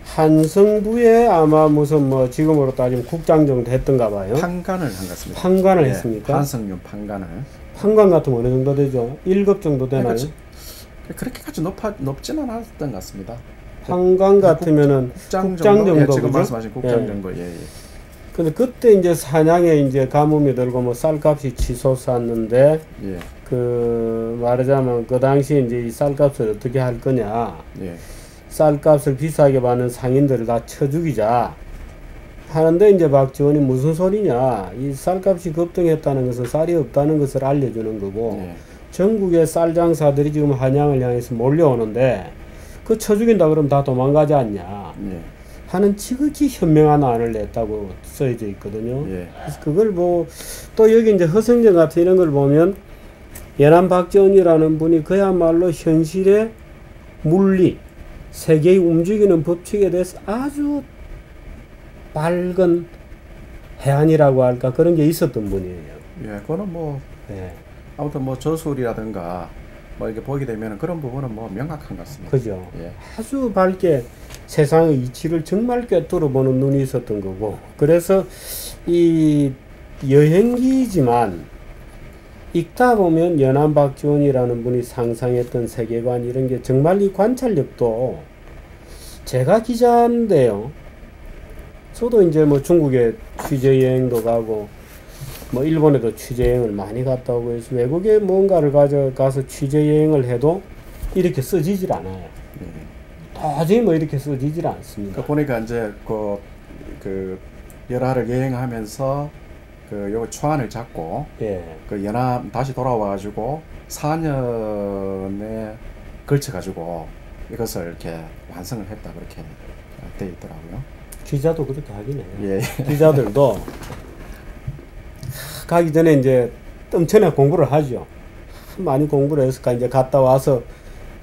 한성부에 아마 무슨 지금으로 따지면 국장정도 했던가 봐요. 판관을 한 것 같습니다. 판관을 했습니까? 한성윤 판관을. 판관 같으면 어느 정도 되죠? 1급 정도 되나요? 그렇게까지 높진 않았던 것 같습니다. 판관 같으면은 국장 정도 지금 말씀하신 국장 정도. 근데 그때 이제 사냥에 이제 가뭄이 들고 쌀값이 치솟았는데 말하자면 그 당시에 이제 이 쌀값을 어떻게 할 거냐. 쌀값을 비싸게 받는 상인들을 다 쳐 죽이자 하는데 이제 박지원이 무슨 소리냐. 이 쌀값이 급등했다는 것은 쌀이 없다는 것을 알려주는 거고 전국의 쌀 장사들이 지금 한양을 향해서 몰려오는데 그 쳐 죽인다 그러면 다 도망가지 않냐. 하는 지극히 현명한 안을 냈다고 써져 있거든요. 그래서 그걸 또 여기 이제 허성정 같은 이런 걸 보면 연안박지원이라는 분이 그야말로 현실의 물리, 세계의 움직이는 법칙에 대해서 아주 밝은 해안이라고 할까 그런 게 있었던 분이에요. 그거는 아무튼 저술이라든가 이렇게 보게 되면 그런 부분은 명확한 것 같습니다. 그죠. 아주 밝게 세상의 이치를 정말 꿰뚫어 보는 눈이 있었던 거고, 그래서 이 여행기지만 읽다 보면 연안박지원이라는 분이 상상했던 세계관 이런 게 정말 이 관찰력도 제가 기자인데요. 저도 이제 중국에 취재 여행도 가고 일본에도 취재 여행을 많이 갔다 오고 해서 외국에 뭔가를 가져가서 취재 여행을 해도 이렇게 써지질 않아요. 도저히 뭐 이렇게 써지질 않습니다. 보니까 이제 그 열하를 여행하면서 요 초안을 잡고 예. 그 연암 다시 돌아와가지고 4년에 걸쳐가지고 이것을 이렇게 완성을 했다 그렇게 돼 있더라고요. 기자도 그렇게 하긴 해요. 예. 기자들도 가기 전에 이제 엄청나게 공부를 하죠. 많이 공부를 해서 이제 갔다 와서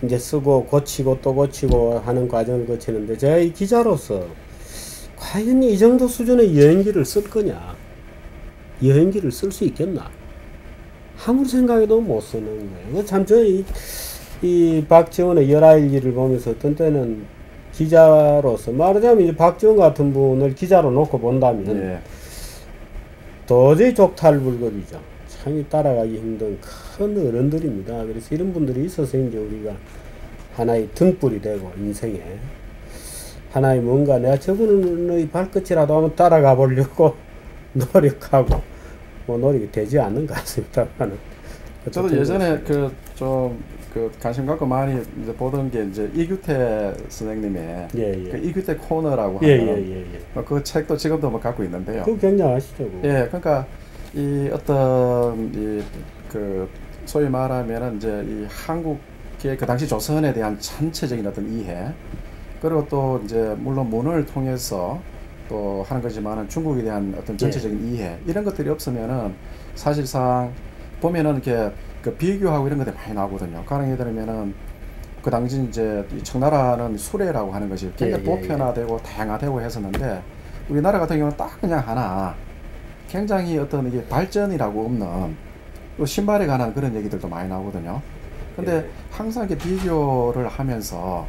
이제 쓰고 고치고 또 고치고 하는 과정을 거치는데 제가 이 기자로서 과연 이 정도 수준의 여행기를 쓸 거냐? 여행기를 쓸 수 있겠나? 아무리 생각해도 못 쓰는 거예요. 참 저희 이 박지원의 열하일기를 보면서 어떤 때는 기자로서 말하자면 이제 박지원 같은 분을 기자로 놓고 본다면 예. 도저히 족탈불급이죠. 참 따라가기 힘든 큰 어른들입니다. 그래서 이런 분들이 있어서 이제 우리가 하나의 등불이 되고 인생에 하나의 뭔가 내가 저분의 발끝이라도 한번 따라가 보려고 노력하고 뭐 노력이 되지 않는 것 같습니다만은. 저도 예전에 그 관심 갖고 많이 이제 보던 게 이제 이규태 선생님의 예. 그 이규태 코너라고 하는 그 책도 지금도 뭐 갖고 있는데요. 그거 굉장하시죠. 예, 그러니까 이 어떤 그 소위 말하면은 이제 이 한국의 그 당시 조선에 대한 전체적인 어떤 이해, 그리고 또 이제 물론 문을 통해서 또 하는 거지만은 중국에 대한 어떤 전체적인 이해, 이런 것들이 없으면은 사실상 보면은 이렇게 그 비교하고 이런 것들이 많이 나오거든요. 가령 예를 들면은 그 당시 이제 이 청나라는 수레라고 하는 것이 굉장히 보편화되고 다양화되고 했었는데 우리나라 같은 경우는 딱 그냥 하나 굉장히 어떤 이게 발전이라고 없는 또 신발에 관한 그런 얘기들도 많이 나오거든요. 근데 항상 이렇게 비교를 하면서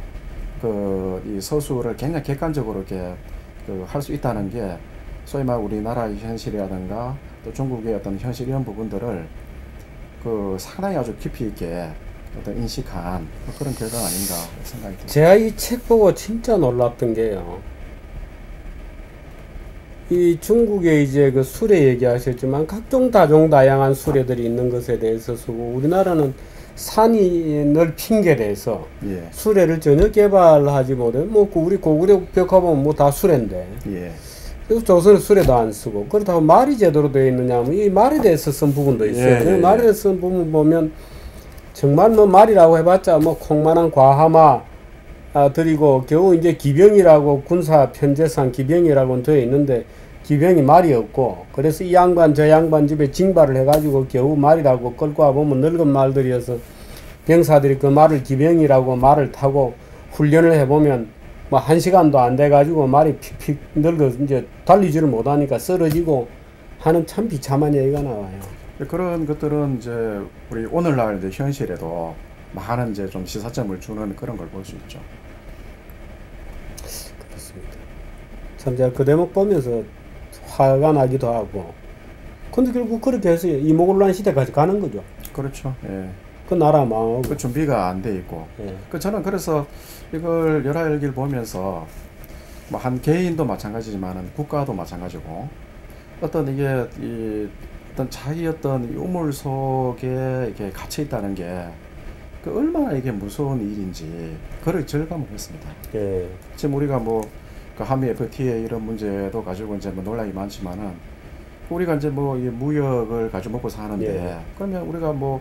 이 서술을 굉장히 객관적으로 이렇게 할 수 있다는 게 소위 말 우리나라의 현실이라든가 또 중국의 어떤 현실 이런 부분들을 상당히 아주 깊이 있게 어떤 인식한 그런 결과가 아닌가 생각이 듭니다. 제가 이 책 보고 진짜 놀랐던 게요. 이 중국에 이제 그 수레 얘기하셨지만 각종 다양한 수레들이 있는 것에 대해서 쓰고 우리나라는 산이 늘 핑계대서 수레를 전혀 개발하지 못해. 뭐 우리 고구려 벽 가보면 뭐 다 수레인데. 그래서 조선은 수레도 안 쓰고 그렇다고 말이 제대로 되어 있느냐면 이 말에 대해서 쓴 부분도 있어요. 말에 대해서 쓴 부분 보면 정말 뭐 말이라고 해봤자 뭐 콩만한 과하마 드리고 겨우 이제 기병이라고 군사 편제상 기병이라고 되어 있는데 기병이 말이 없고 그래서 이 양반 저 양반 집에 징발을 해가지고 겨우 말이라고 끌고 와보면 늙은 말들이어서 병사들이 그 말을 기병이라고 말을 타고 훈련을 해보면 뭐 1시간도 안 돼가지고 말이 픽픽 늙어 이제 달리지를 못하니까 쓰러지고 하는 참 비참한 얘기가 나와요. 그런 것들은 이제 우리 오늘날 이제 현실에도 많은 이제 좀 시사점을 주는 그런 걸 볼 수 있죠. 그렇습니다. 참 제가 그 대목 보면서 화가 나기도 하고 근데 결국 그렇게 해서 이모곤란 시대까지 가는 거죠. 그렇죠. 예. 그 나라 망하고 그 준비가 안 돼 있고 저는 그래서 이걸 열하일기를 보면서 뭐 한 개인도 마찬가지지만은 국가도 마찬가지고 어떤 이게 어떤 자기 어떤 우물 속에 이렇게 갇혀 있다는 게 그 얼마나 이게 무서운 일인지 그걸 절감을 했습니다. 지금 우리가 뭐 그 한미 FTA 이런 문제도 가지고 이제 뭐 논란이 많지만은 우리가 이제 뭐 이 무역을 가지고 먹고 사는데 그러면 우리가 뭐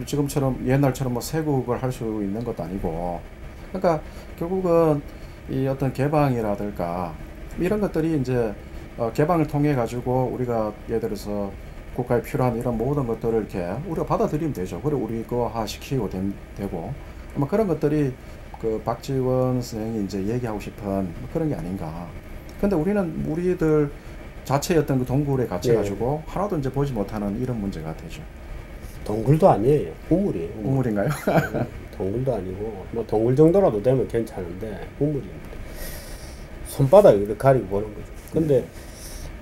지금처럼 옛날처럼 뭐 세국을 할 수 있는 것도 아니고 그러니까 결국은 이 어떤 개방이라든가 이런 것들이 이제 개방을 통해 가지고 우리가 예를 들어서 국가에 필요한 이런 모든 것들을 이렇게 우리가 받아들이면 되죠. 그리고 우리 거화 시키고 되고 아마 그런 것들이 그 박지원 선생이 이제 얘기하고 싶은 그런 게 아닌가. 근데 우리는 우리들 자체의 어떤 그 동굴에 갇혀가지고 하나도 이제 보지 못하는 이런 문제가 되죠. 동굴도 아니에요. 우물이에요. 우물인가요? 동굴도 아니고 뭐 동굴 정도라도 되면 괜찮은데 우물입니다. 손바닥을 이렇게 가리고 보는 거죠. 근데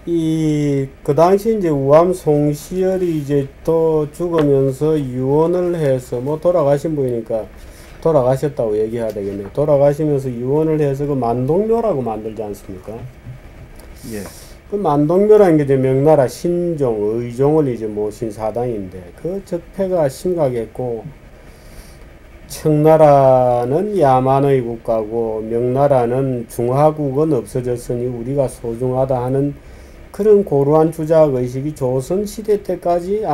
그 당시 이제 우암 송시열이 이제 또 죽으면서 유언을 해서 뭐 돌아가신 분이니까 돌아가셨다고 얘기해야 되겠네요. 돌아가시면서 유언을 해서 그 만동묘라고 만들지 않습니까? 그 만동묘라는 게 이제 명나라 신종, 의종을 이제 모신 사당인데 그 적폐가 심각했고 청나라는 야만의 국가고 명나라는 중화국은 없어졌으니 우리가 소중하다 하는 그런 고루한 주자의식이 조선시대 때까지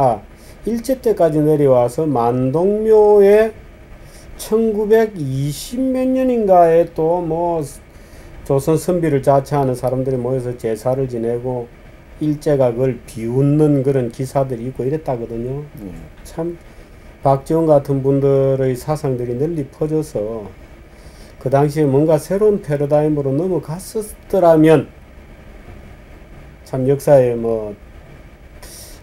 일제 때까지 내려와서 만동묘에 1920 몇 년인가에 또 뭐 조선 선비를 자처하는 사람들이 모여서 제사를 지내고 일제가 그걸 비웃는 그런 기사들이 있고 이랬다거든요. 참 박지원 같은 분들의 사상들이 널리 퍼져서 그 당시에 뭔가 새로운 패러다임으로 넘어갔었더라면 참 역사에 뭐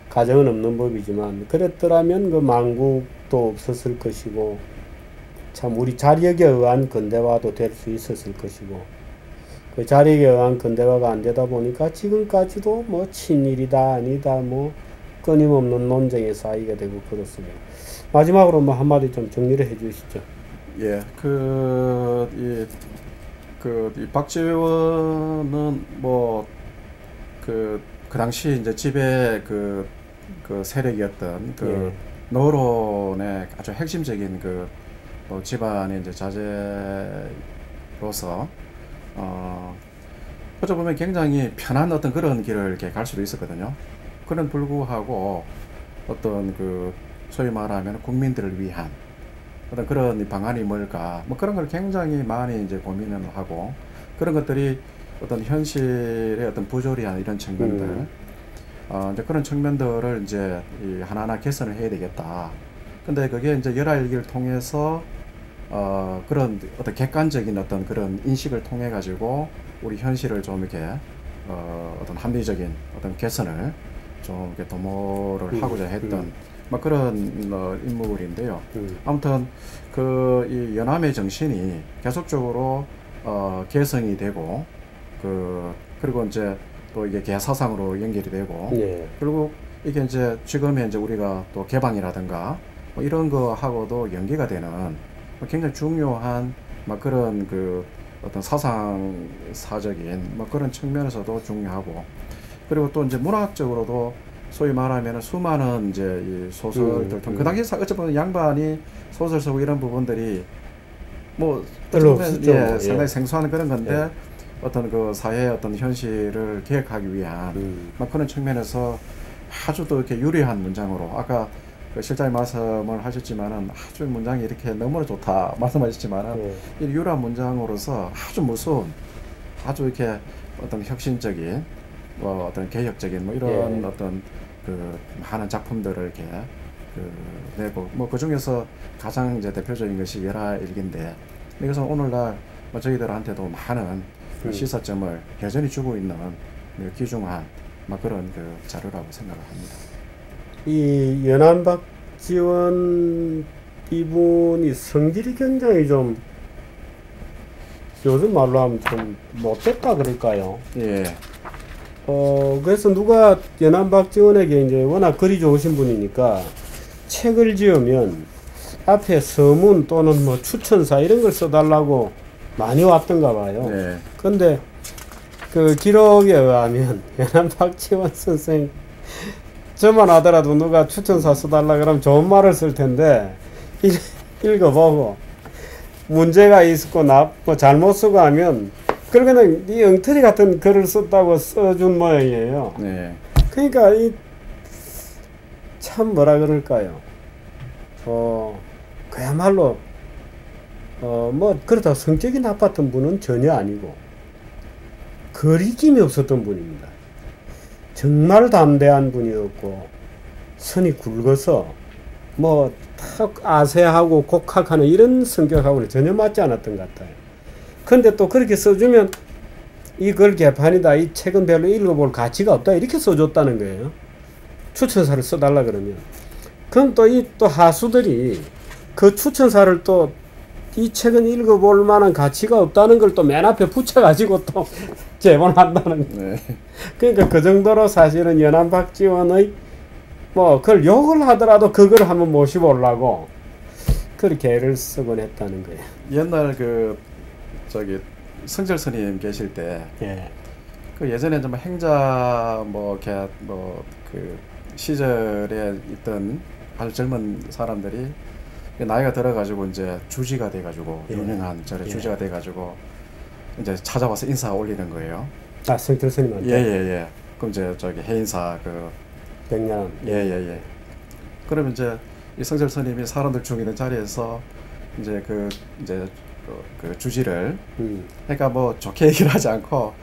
가정은 없는 법이지만 그랬더라면 그 망국도 없었을 것이고 참 우리 자력에 의한 근대화도 될 수 있었을 것이고 그 자력에 의한 근대화가 안 되다 보니까 지금까지도 뭐 친일이다 아니다 뭐 끊임없는 논쟁에 쌓이게 되고 그렇습니다. 마지막으로 뭐 한마디 좀 정리를 해 주시죠. 예, 이 박지원은 뭐 그 당시 이제 지배 그 세력이었던 그 노론의 아주 핵심적인 뭐 집안의 이제 자제로서 어쩌 보면 굉장히 편한 어떤 그런 길을 이렇게 갈 수도 있었거든요. 그런 불구하고 어떤 소위 말하면 국민들을 위한 어떤 그런 방안이 뭘까 뭐 그런 걸 굉장히 많이 이제 고민을 하고 그런 것들이 어떤 현실의 어떤 부조리한 이런 측면들 이제 그런 측면들을 이제 하나하나 개선을 해야 되겠다. 근데 그게 이제 열알기를 통해서 그런 어떤 객관적인 어떤 그런 인식을 통해 가지고 우리 현실을 좀 이렇게 어떤 합리적인 어떤 개선을 좀 이렇게 도모를 하고자 했던 막 그런 인물인데요. 아무튼 이 연함의 정신이 계속적으로 개성이 되고 그리고 이제 또 이게 개사상으로 연결이 되고 그리고 이게 이제 지금의 이제 우리가 또 개방이라든가 뭐 이런 거 하고도 연계가 되는 굉장히 중요한 막 그런 어떤 사상사적인 뭐 그런 측면에서도 중요하고 그리고 또 이제 문학적으로도 소위 말하면 수많은 이제 이 소설들 그 당시 어쩌면 양반이 소설 쓰고 이런 부분들이 뭐 상당히 생소한 그런 건데 어떤 사회의 어떤 현실을 개혁하기 위한 막 그런 측면에서 아주 또 이렇게 유리한 문장으로 아까 실장님 말씀을 하셨지만은 아주 문장이 이렇게 너무나 좋다 말씀하셨지만은 이 유리한 문장으로서 아주 무서운 아주 이렇게 어떤 혁신적인 뭐 어떤 개혁적인 뭐 이런 어떤 많은 작품들을 이렇게 내고 뭐 그 중에서 가장 이제 대표적인 것이 열하일기인데 이것은 오늘날 뭐 저희들한테도 많은 시사점을 여전히 주고 있는 귀중한 막 그런 자료라고 생각을 합니다. 이 연안박지원 이분이 성질이 굉장히 좀 요즘 말로 하면 좀 못됐다 그럴까요? 예. 그래서 누가 연안박지원에게 이제 워낙 글이 좋으신 분이니까 책을 지으면 앞에 서문 또는 뭐 추천사 이런 걸 써달라고 많이 왔던가 봐요. 네. 근데 기록에 의하면 연안박지원 선생 저만 하더라도 누가 추천사 써달라 그러면 좋은 말을 쓸 텐데 읽어보고 문제가 있고 뭐 잘못 쓰고 하면 그걸 그냥 이 엉터리 같은 글을 썼다고 써준 모양이에요. 네. 그러니까 참 뭐라 그럴까요? 그야말로 뭐 그렇다고 성격이 나빴던 분은 전혀 아니고 거리낌이 없었던 분입니다. 정말 담대한 분이었고 선이 굵어서 뭐 탁 아세하고 곡학하는 이런 성격하고는 전혀 맞지 않았던 것 같아요. 근데 또 그렇게 써주면 이걸 개판이다, 이 책은 별로 읽어볼 가치가 없다 이렇게 써줬다는 거예요. 추천사를 써달라 그러면. 그럼 또 또 하수들이 그 추천사를 또 이 책은 읽어볼 만한 가치가 없다는 걸 또 맨 앞에 붙여가지고 또 제본한다는 거예요. 네. 그러니까 그 정도로 사실은 연안박지원의 뭐 그걸 욕을 하더라도 그걸 한번 모셔보려고 그렇게 애를 쓰곤 했다는 거예요. 옛날 성철 스님 계실 때 예전에 좀 행자 시절에 있던 아주 젊은 사람들이 나이가 들어가지고 이제 주지가 돼가지고 예. 유명한 절의 예. 주지가 돼가지고 이제 찾아와서 인사 올리는 거예요. 아, 성철 스님한테? 예예예. 그럼 이제 저기 해인사 그 백년. 예예예. 그러면 이제 이 성철 스님이 사람들 중에 있는 자리에서 이제 그 주지를 그러니까 뭐 좋게 얘기를 하지 않고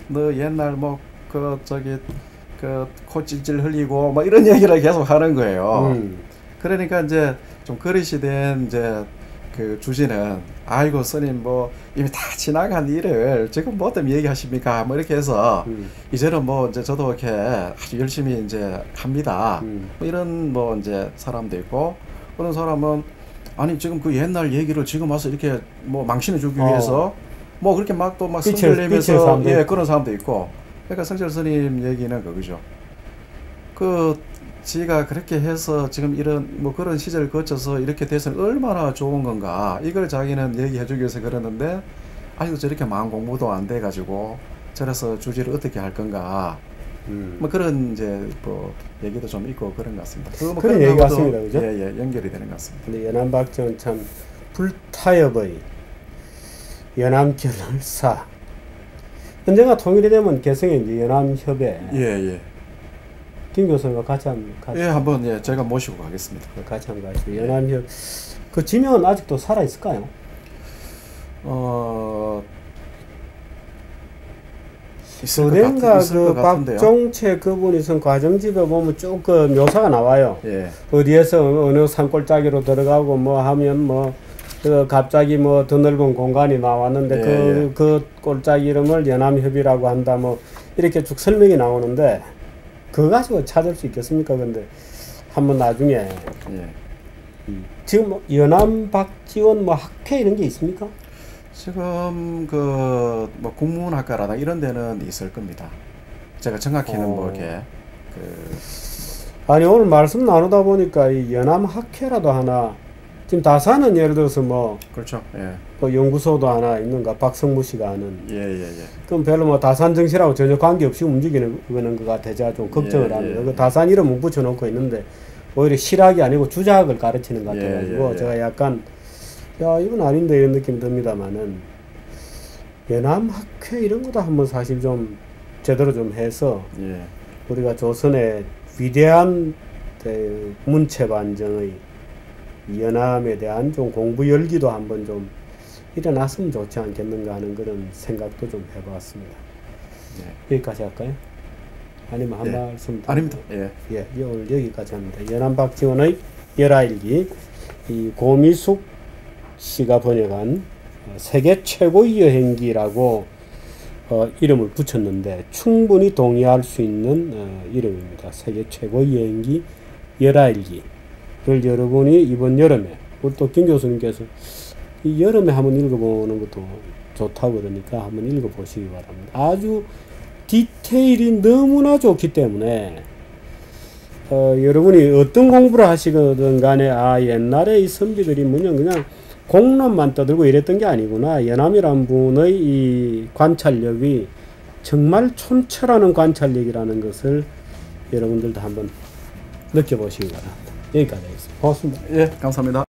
너 옛날 뭐 그 저기 그 코 찔찔 흘리고 뭐 이런 얘기를 계속 하는 거예요. 그러니까 이제 좀 그릇이 된 이제 그 주지는 아이고 스님 뭐 이미 다 지나간 일을 지금 뭐 때문에 얘기하십니까? 뭐 이렇게 해서 이제는 뭐 이제 저도 이렇게 아주 열심히 이제 합니다. 뭐 이런 뭐 이제 사람도 있고 어떤 사람은 아니 지금 그 옛날 얘기를 지금 와서 이렇게 뭐 망신해 주기 위해서 뭐 그렇게 막 또 막 성질 내면서 예 그런 사람도 있고 그러니까 성철 스님 얘기는 그거죠. 그 지가 그렇게 해서 지금 이런 뭐 그런 시절을 거쳐서 이렇게 돼서는 얼마나 좋은 건가 이걸 자기는 얘기해 주기 위해서 그러는데 아직도 저렇게 마음 공부도 안 돼 가지고 저래서 주지를 어떻게 할 건가 뭐 그런 이제 뭐 얘기도 좀 있고 그런 것 같습니다. 뭐 그런 얘기 같습니다, 그죠? 예예 연결이 되는 것 같습니다. 근데 연암박정은 참 불타협의 연암결사 언젠가 통일이 되면 개성에 이제 연암협회 예예. 김 교수님과 같이 한번 예 한번 예 제가 모시고 가겠습니다. 같이 한번 가시죠. 연암협 그 지명은 아직도 살아 있을까요? 어딘가 그 박종채 그분이 쓴 과정집에 보면 쭉 그 묘사가 나와요. 예. 어디에서 어느 산골짜기로 들어가고 뭐 하면 뭐 그 갑자기 뭐 더 넓은 공간이 나왔는데 예, 그 골짜기 이름을 연암협이라고 한다 뭐 이렇게 쭉 설명이 나오는데 그거 가지고 찾을 수 있겠습니까? 근데 한번 나중에 예. 지금 뭐 연암박지원 뭐 학회 이런 게 있습니까? 지금 그 뭐 국문학과라든가 이런 데는 있을 겁니다. 제가 정확히는 뭐 이렇게 아니 오늘 말씀 나누다 보니까 이 연암학회라도 하나 지금 다산은 예를 들어서 뭐 그렇죠. 예. 그 연구소도 하나 있는가 박성무 씨가 하는 예예예. 그럼 별로 뭐 다산 정시라고 전혀 관계없이 움직이는 것 같아 제가 좀 걱정을 합니다. 그 다산 이름 못 붙여놓고 있는데 오히려 실학이 아니고 주작을 가르치는 것 같아가지고 제가 약간 야 이건 아닌데 이런 느낌이 듭니다만은 연암학회 이런 것도 한번 사실 좀 제대로 좀 해서 우리가 조선의 위대한 문체반정의 연암에 대한 좀 공부 열기도 한번 좀 일어났으면 좋지 않겠는가 하는 그런 생각도 좀 해봤습니다. 여기까지 할까요? 아니면 한 말씀 더? 아닙니다. 예, 오늘 여기까지 합니다. 연암박지원의 열하일기 이 고미숙 씨가 번역한 세계 최고의 여행기라고 이름을 붙였는데 충분히 동의할 수 있는 이름입니다. 세계 최고의 여행기 열하일기를 여러분이 이번 여름에 우리 또 김 교수님께서 이 여름에 한번 읽어보는 것도 좋다고 그러니까 한번 읽어보시기 바랍니다. 아주 디테일이 너무나 좋기 때문에 여러분이 어떤 공부를 하시거든 간에 옛날에 이 선비들이 뭐냐 그냥 공론만 떠들고 이랬던 게 아니구나. 연암이란 분의 이 관찰력이 정말 촌철하는 관찰력이라는 것을 여러분들도 한번 느껴보시기 바랍니다. 여기까지 하겠습니다. 고맙습니다. 예, 감사합니다.